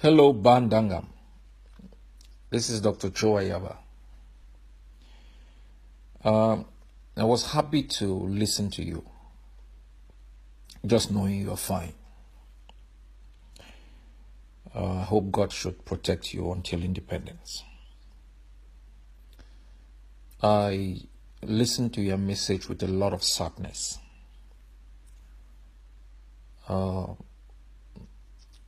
Hello, Pa Ndangam. This is Dr. Cho Ayaba. I was happy to listen to you, just knowing you're fine. I hope God should protect you until independence. I listened to your message with a lot of sadness.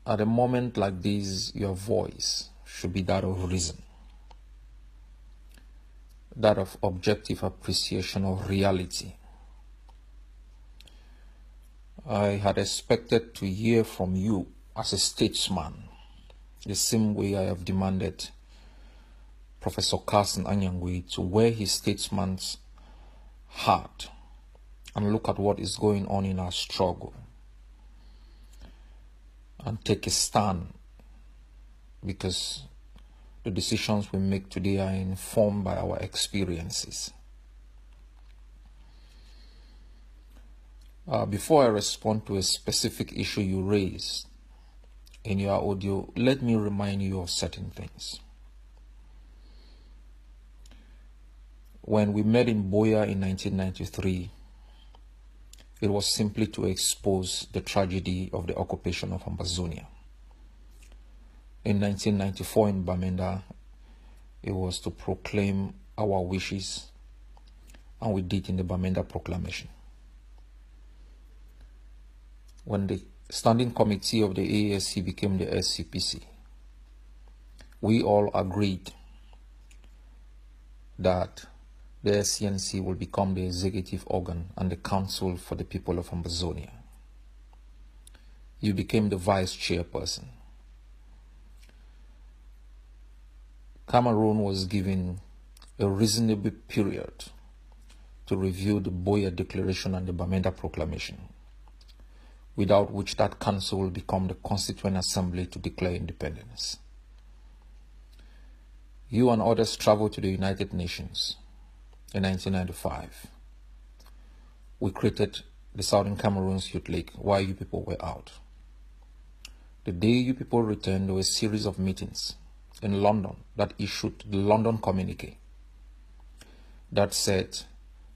At a moment like this, your voice should be that of reason, that of objective appreciation of reality. I had expected to hear from you as a statesman, the same way I have demanded Professor Carson Anyangwe to wear his statesman's hat and look at what is going on in our struggle and take a stand, because the decisions we make today are informed by our experiences. Before I respond to a specific issue you raised in your audio, let me remind you of certain things. When we met in Boya in 1993, it was simply to expose the tragedy of the occupation of Amazonia. In 1994 in Bamenda, it was to proclaim our wishes, and we did in the Bamenda Proclamation. When the standing committee of the AASC became the SCPC, we all agreed that the SCNC will become the executive organ and the council for the people of Amazonia. You became the vice chairperson. Cameroon was given a reasonable period to review the Boya Declaration and the Bamenda Proclamation, without which that council will become the Constituent Assembly to declare independence. You and others traveled to the United Nations in 1995. We created the Southern Cameroon's Youth League while you people were out. The day you people returned, there were a series of meetings in London that issued the London Communique that said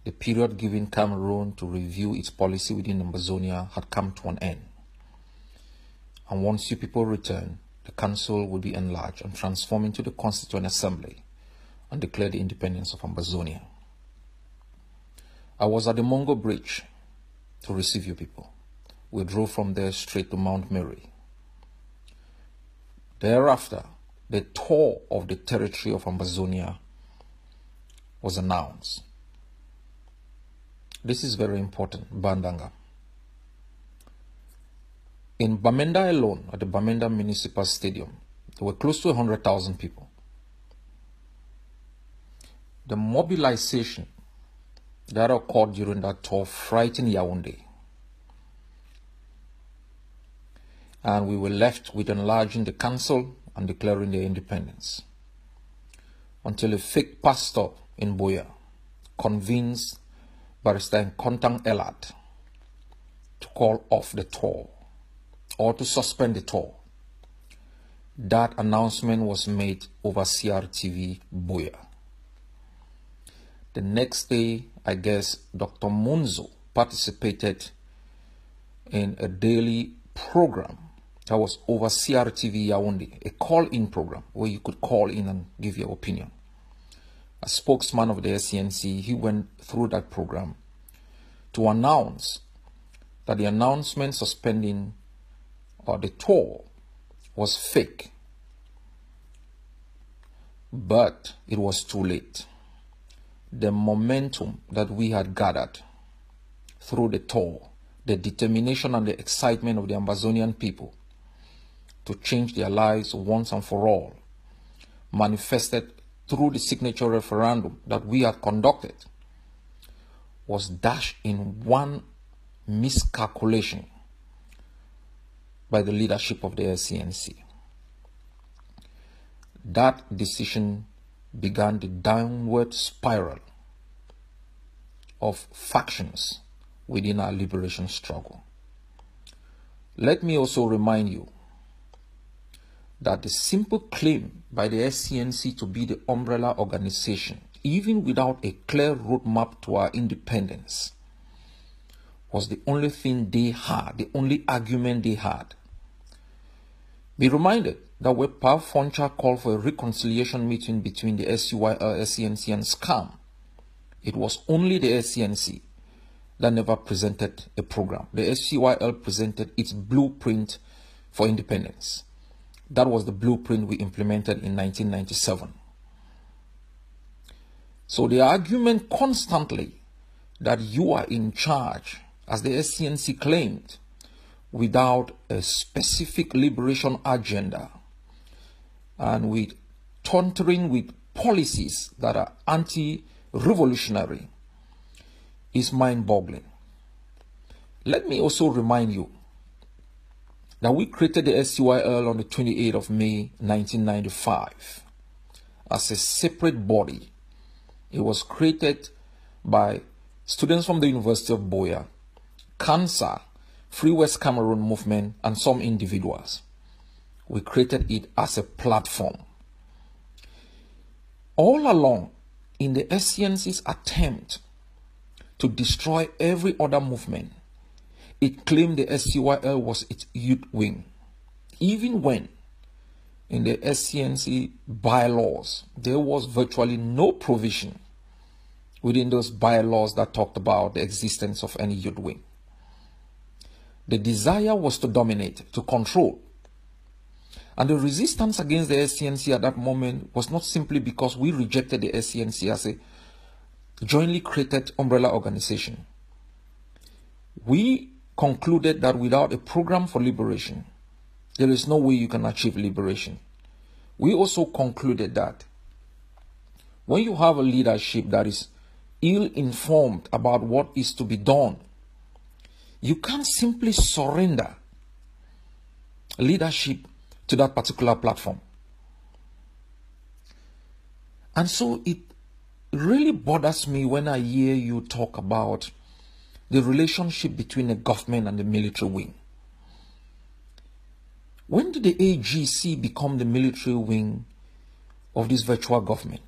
the period given Cameroon to review its policy within Amazonia had come to an end. And once you people return, the council will be enlarged and transformed into the Constituent Assembly and declare the independence of Amazonia. I was at the Mongo Bridge to receive you people. We drove from there straight to Mount Mary. Thereafter, the tour of the territory of Amazonia was announced. This is very important, Pa Ndangam. In Bamenda alone, at the Bamenda Municipal Stadium, there were close to 100,000 people. The mobilization that occurred during that tour frightened Yaoundé. And we were left with enlarging the council and declaring their independence, until a fake pastor in Boya convinced Barrister Kontang Elad to call off the tour or to suspend the tour. That announcement was made over CRTV Boya. The next day, I guess Dr. Munzo participated in a daily program that was over CRTV Yaoundé, a call-in program where you could call in and give your opinion. As spokesman of the SCNC, he went through that program to announce that the announcement suspending the tour was fake. But it was too late. The momentum that we had gathered through the tour, the determination and the excitement of the Amazonian people to change their lives once and for all, manifested through the signature referendum that we had conducted, was dashed in one miscalculation by the leadership of the SCNC. That decision began the downward spiral of factions within our liberation struggle. Let me also remind you that the simple claim by the SCNC to be the umbrella organization, even without a clear roadmap to our independence, was the only thing they had, the only argument they had. Be reminded that when Pa Foncha called for a reconciliation meeting between the SCYL, SCNC and SCAM, it was only the SCNC that never presented a program. The SCYL presented its blueprint for independence. That was the blueprint we implemented in 1997. So the argument constantly that you are in charge, as the SCNC claimed, without a specific liberation agenda and with taunting with policies that are anti-revolutionary, is mind-boggling. Let me also remind you that we created the SCYL on the 28th of May 1995 as a separate body. It was created by students from the University of Buea, Cancer, Free West Cameroon Movement, and some individuals. We created it as a platform. All along, in the SCNC's attempt to destroy every other movement, it claimed the SCYL was its youth wing, even when in the SCNC bylaws there was virtually no provision within those bylaws that talked about the existence of any youth wing. The desire was to dominate, to control. And the resistance against the SCNC at that moment was not simply because we rejected the SCNC as a jointly created umbrella organization. We concluded that without a program for liberation, there is no way you can achieve liberation. We also concluded that when you have a leadership that is ill-informed about what is to be done, you can't simply surrender leadership to that particular platform. And so it really bothers me when I hear you talk about the relationship between the government and the military wing. When did the AGC become the military wing of this virtual government?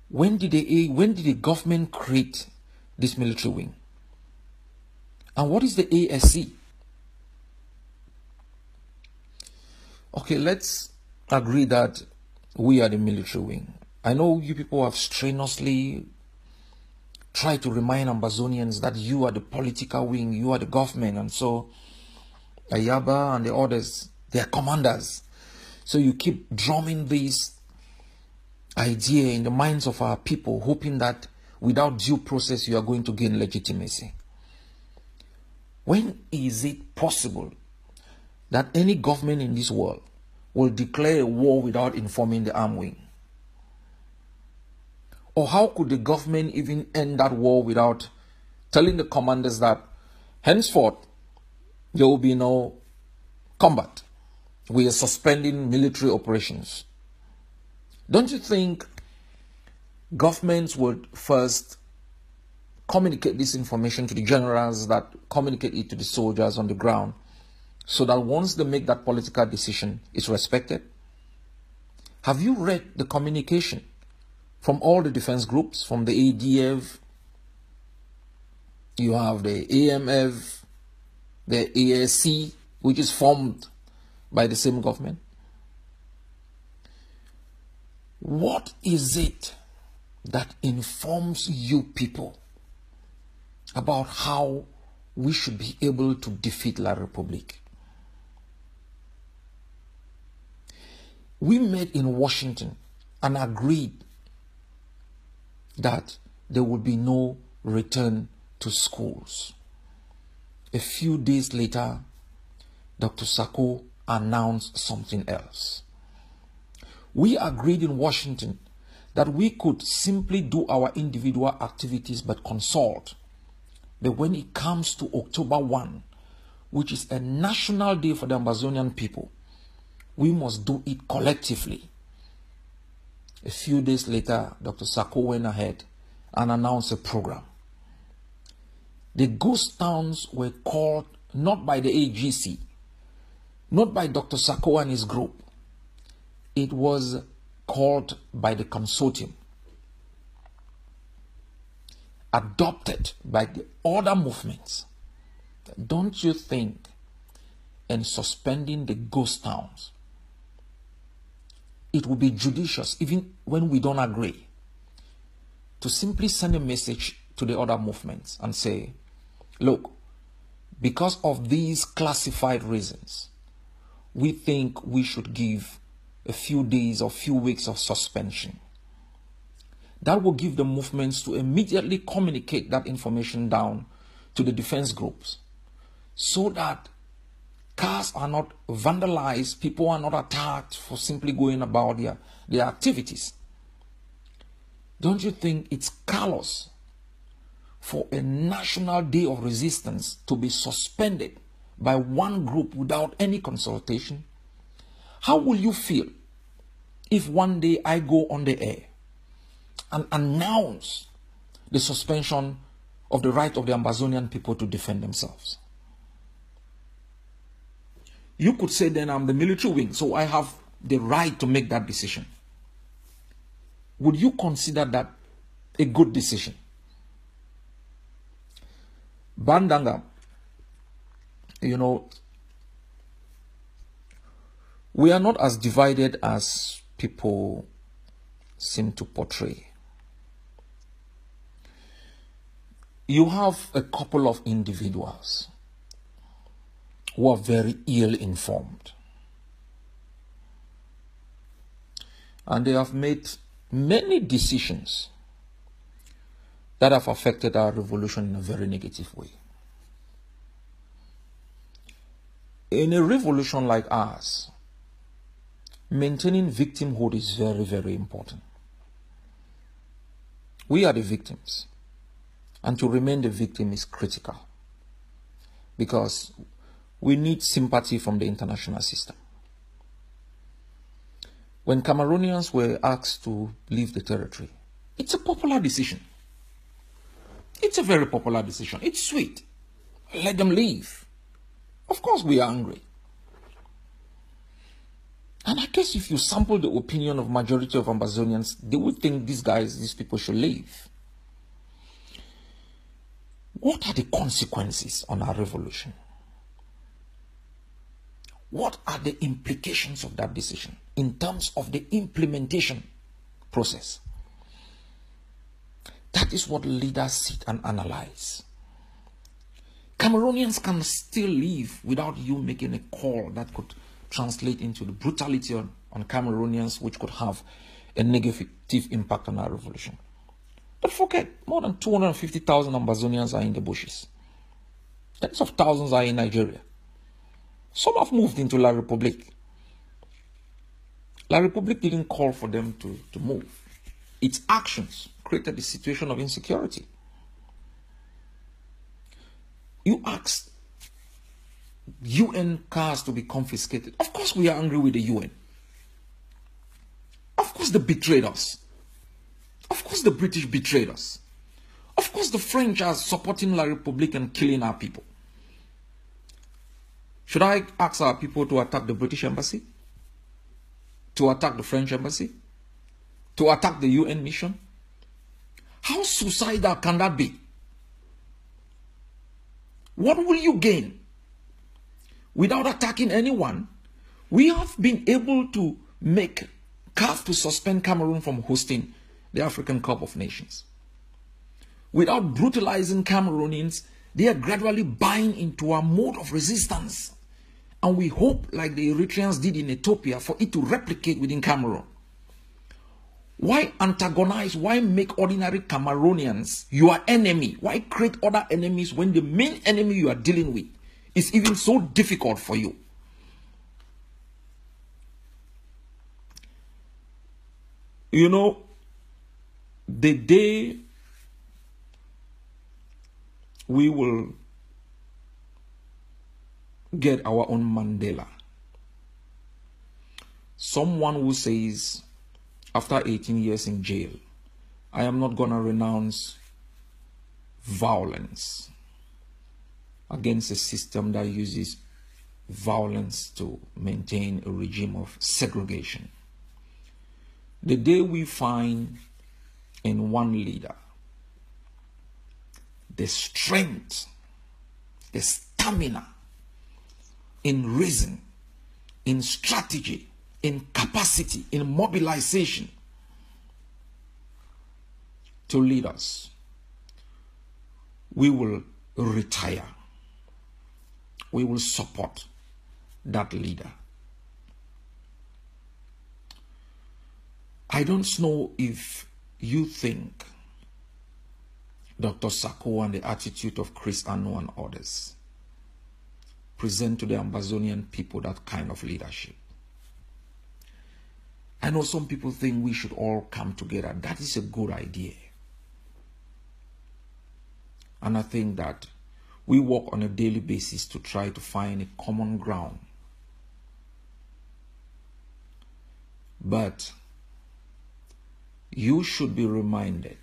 When did the government create this military wing? And what is the ASC? Okay, let's agree that we are the military wing. I know you people have strenuously tried to remind Ambazonians that you are the political wing, you are the government, and so Ayaba and the others, they are commanders. So you keep drumming this idea in the minds of our people, hoping that without due process you are going to gain legitimacy. When is it possible that any government in this world will declare a war without informing the armed wing? Or how could the government even end that war without telling the commanders that henceforth there will be no combat? We are suspending military operations. Don't you think governments would first communicate this information to the generals that communicate it to the soldiers on the ground, so that once they make that political decision, it's respected? Have you read the communication from all the defense groups, from the ADF, you have the AMF, the ASC, which is formed by the same government? What is it that informs you people about how we should be able to defeat La Republique? We met in Washington and agreed that there would be no return to schools. A few days later, Dr. Sako announced something else. We agreed in Washington that we could simply do our individual activities but consult. But when it comes to October 1, which is a national day for the Ambazonian people, we must do it collectively. A few days later, Dr. Sako went ahead and announced a program. The ghost towns were called not by the AGC, not by Dr. Sako and his group. It was called by the consortium, adopted by the other movements. Don't you think in suspending the ghost towns, it would be judicious, even when we don't agree, to simply send a message to the other movements and say, look, because of these classified reasons, we think we should give a few days or few weeks of suspension. That will give the movements to immediately communicate that information down to the defense groups, so that cars are not vandalized, people are not attacked for simply going about their activities. Don't you think it's callous for a national day of resistance to be suspended by one group without any consultation? How will you feel if one day I go on the air and announce the suspension of the right of the Amazonian people to defend themselves? You could say then I'm the military wing, so I have the right to make that decision. Would you consider that a good decision? Ndangam, we are not as divided as people seem to portray. You have a couple of individuals who are very ill-informed, and they have made many decisions that have affected our revolution in a very negative way. In a revolution like ours, maintaining victimhood is very, very important. We are the victims, and to remain the victim is critical, because we need sympathy from the international system. When Cameroonians were asked to leave the territory, it's a popular decision. It's a very popular decision. It's sweet. Let them leave. Of course we are angry. And I guess if you sample the opinion of majority of Amazonians, they would think these people should leave. What are the consequences on our revolution? What are the implications of that decision in terms of the implementation process? That is what leaders sit and analyze. Cameroonians can still live without you making a call that could translate into the brutality on Cameroonians, which could have a negative impact on our revolution. Don't forget, more than 250,000 Amazonians are in the bushes. Tens of thousands are in Nigeria. Some have moved into La République. La République didn't call for them to move. Its actions created a situation of insecurity. You asked UN cars to be confiscated. Of course we are angry with the UN. Of course they betrayed us. Of course the British betrayed us. Of course the French are supporting La République and killing our people. Should I ask our people to attack the British embassy? To attack the French embassy? To attack the UN mission? How suicidal can that be? What will you gain? Without attacking anyone, we have been able to make CAF to suspend Cameroon from hosting the African Cup of Nations. Without brutalizing Cameroonians, they are gradually buying into our mode of resistance. And we hope, like the Eritreans did in Ethiopia, for it to replicate within Cameroon. Why antagonize? Why make ordinary Cameroonians your enemy? Why create other enemies when the main enemy you are dealing with is even so difficult for you? You know, the day we will get our own Mandela, someone who says, after 18 years in jail, I am not going to renounce violence against a system that uses violence to maintain a regime of segregation. The day we find in one leader the strength, the stamina in reason, in strategy, in capacity, in mobilization to lead us, we will retire. We will support that leader. I don't know if you think Dr. Sako and the attitude of Chris Anu and others present to the Ambazonian people that kind of leadership. I know some people think we should all come together. That is a good idea. And I think that we work on a daily basis to try to find a common ground. But you should be reminded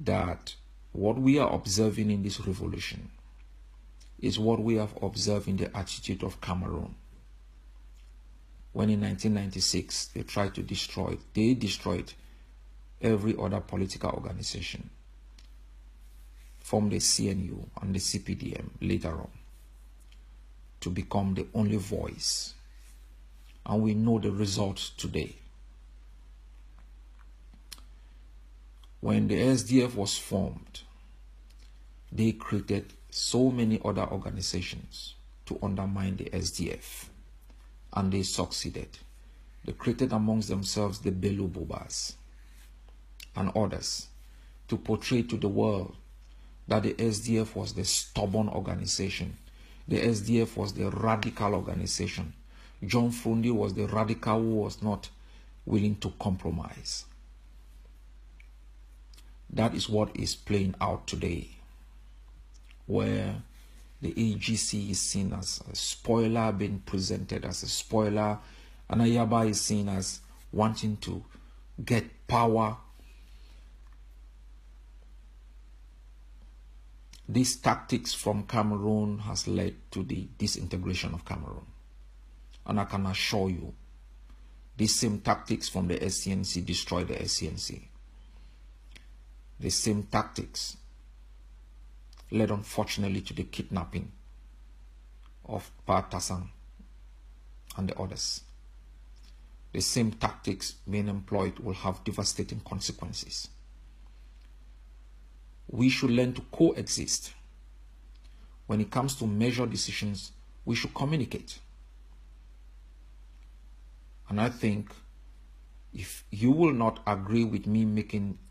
that what we are observing in this revolution is what we have observed in the attitude of Cameroon. When in 1996 they tried to destroy, they destroyed every other political organization, formed the CNU and the CPDM later on to become the only voice. And we know the results today. When the SDF was formed, they created so many other organizations to undermine the SDF. And they succeeded. They created amongst themselves the Bello Bobas and others to portray to the world that the SDF was the stubborn organization. The SDF was the radical organization. John Frundi was the radical who was not willing to compromise. That is what is playing out today, where the AGC is seen as a spoiler, being presented as a spoiler, and Ayaba is seen as wanting to get power. These tactics from Cameroon has led to the disintegration of Cameroon. And I can assure you, these same tactics from the SCNC destroyed the SCNC. The same tactics led unfortunately to the kidnapping of Pa Tassan and the others. The same tactics being employed will have devastating consequences. We should learn to coexist. When it comes to measure decisions, we should communicate. And I think if you will not agree with me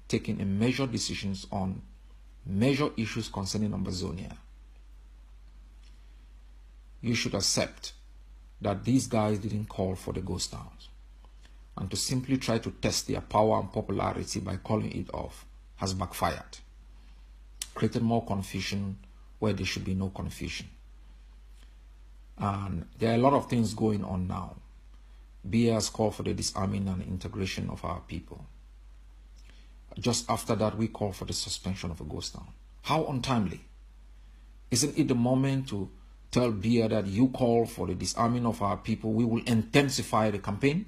taking a measured decisions on major issues concerning Ambazonia, you should accept that these guys didn't call for the ghost towns. And to simply try to test their power and popularity by calling it off has backfired. Created more confusion where there should be no confusion. And there are a lot of things going on now. BA has called for the disarming and integration of our people. Just after that, we call for the suspension of a ghost town. How untimely. Isn't it the moment to tell BA that you call for the disarming of our people, we will intensify the campaign?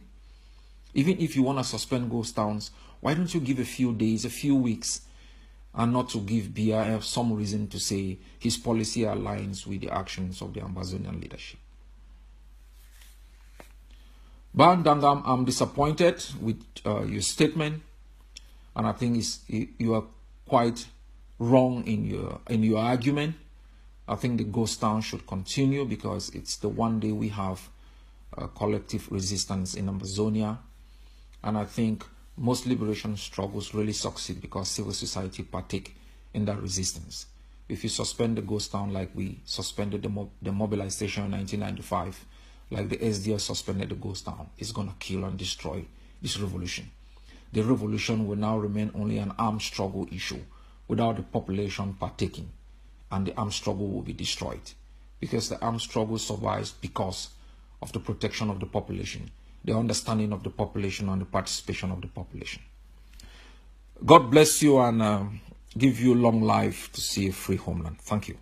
Even if you want to suspend ghost towns, why don't you give a few days, a few weeks, and not to give BIF some reason to say his policy aligns with the actions of the Ambazonian leadership? Pa Ndangam, I'm disappointed with your statement, and I think you are quite wrong in your argument. I think the ghost town should continue because it's the one day we have collective resistance in Amazonia, and I think most liberation struggles really succeed because civil society partake in that resistance. If you suspend the ghost town like we suspended the mobilization in 1995, like the SDF suspended the ghost town, it's going to kill and destroy this revolution. The revolution will now remain only an armed struggle issue without the population partaking, and the armed struggle will be destroyed because the armed struggle survives because of the protection of the population, the understanding of the population, and the participation of the population. God bless you and give you long life to see a free homeland. Thank you.